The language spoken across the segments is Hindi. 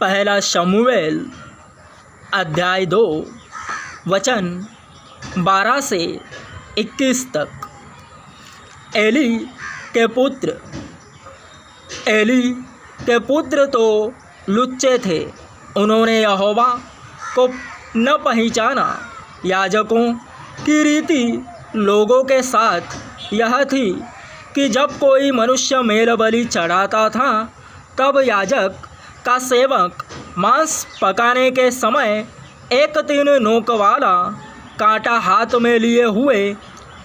पहला शमूएल अध्याय 2 वचन 12 से 21 तक। एली के पुत्र तो लुच्चे थे, उन्होंने यहोवा को न पहचाना। याजकों की रीति लोगों के साथ यह थी कि जब कोई मनुष्य मेल बलि चढ़ाता था तब याजक का सेवक मांस पकाने के समय एक 3 नोक वाला कांटा हाथ में लिए हुए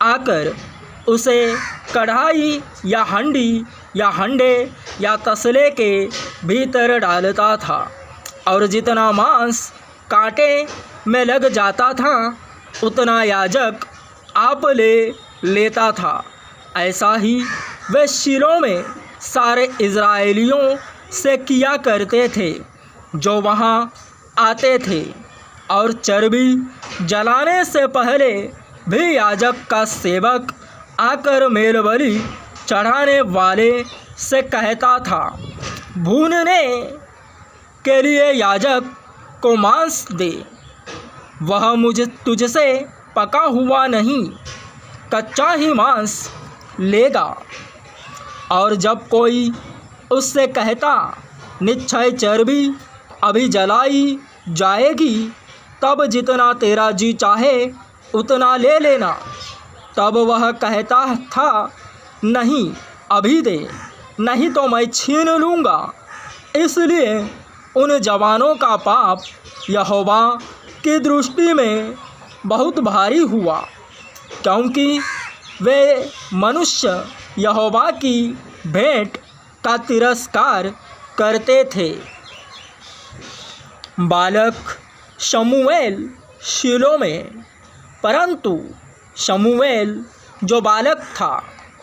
आकर उसे कढ़ाई या हंडी या हंडे या तसले के भीतर डालता था, और जितना मांस कांटे में लग जाता था उतना याजक आप लेता था। ऐसा ही वे शीलो में सारे इज़राइलियों से किया करते थे जो वहाँ आते थे। और चर्बी जलाने से पहले भी याजक का सेवक आकर मेलबलि चढ़ाने वाले से कहता था, भूनने के लिए याजक को मांस दे, वह मुझे तुझसे पका हुआ नहीं, कच्चा ही मांस लेगा। और जब कोई उससे कहता, निश्चय चर्बी अभी जलाई जाएगी, तब जितना तेरा जी चाहे उतना ले लेना, तब वह कहता था, नहीं अभी दे, नहीं तो मैं छीन लूँगा। इसलिए उन जवानों का पाप यहोवा की दृष्टि में बहुत भारी हुआ, क्योंकि वे मनुष्य यहोवा की भेंट का तिरस्कार करते थे। बालक शमूएल शीलो में। परंतु शमूएल जो बालक था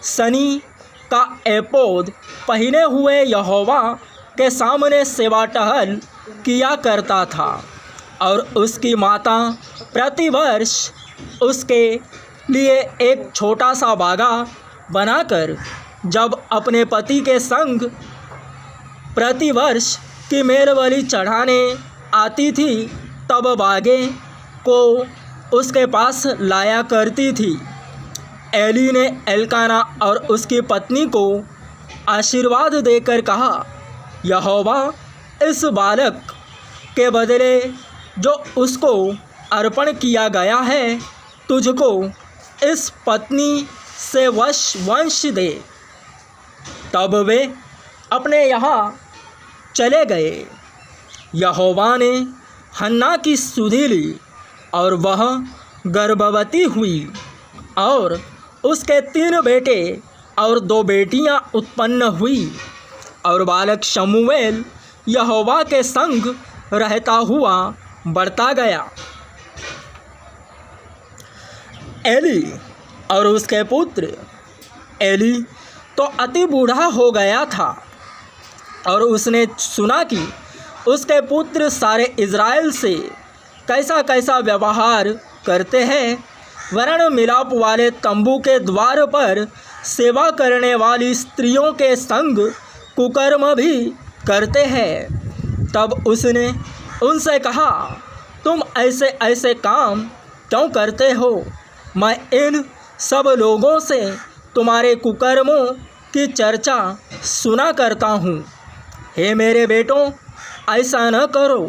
सनी का एपोद पहने हुए यहोवा के सामने सेवा टहल किया करता था, और उसकी माता प्रतिवर्ष उसके लिए एक छोटा सा बागा बनाकर जब अपने पति के संग प्रतिवर्ष की मेलबलि चढ़ाने आती थी तब बागे को उसके पास लाया करती थी। एली ने एल्काना और उसकी पत्नी को आशीर्वाद देकर कहा, यहोवा इस बालक के बदले जो उसको अर्पण किया गया है तुझको इस पत्नी से वंश दे। तब वे अपने यहाँ चले गए। यहोवा ने हन्ना की सुधि ली और वह गर्भवती हुई, और उसके 3 बेटे और 2 बेटियां उत्पन्न हुई। और बालक शमूएल यहोवा के संग रहता हुआ बढ़ता गया। एली और उसके पुत्र। एली तो अति बूढ़ा हो गया था, और उसने सुना कि उसके पुत्र सारे इज़राइल से कैसा कैसा व्यवहार करते हैं, वर्ण मिलाप वाले तंबू के द्वार पर सेवा करने वाली स्त्रियों के संग कुकर्म भी करते हैं। तब उसने उनसे कहा, तुम ऐसे ऐसे काम क्यों करते हो? मैं इन सब लोगों से तुम्हारे कुकर्मों की चर्चा सुना करता हूँ। हे मेरे बेटों, ऐसा न करो,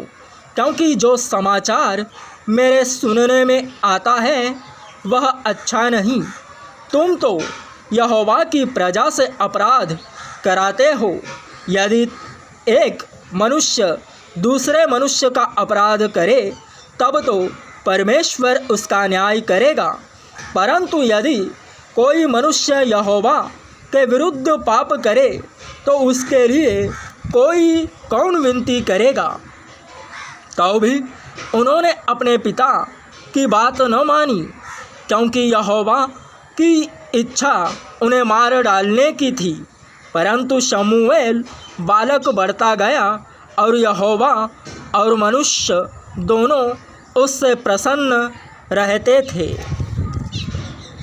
क्योंकि जो समाचार मेरे सुनने में आता है वह अच्छा नहीं। तुम तो यहोवा की प्रजा से अपराध कराते हो। यदि एक मनुष्य दूसरे मनुष्य का अपराध करे तब तो परमेश्वर उसका न्याय करेगा, परंतु यदि कोई मनुष्य यहोवा के विरुद्ध पाप करे तो उसके लिए कौन विनती करेगा? तो भी उन्होंने अपने पिता की बात न मानी, क्योंकि यहोवा की इच्छा उन्हें मार डालने की थी। परंतु शमूएल बालक बढ़ता गया, और यहोवा और मनुष्य दोनों उससे प्रसन्न रहते थे।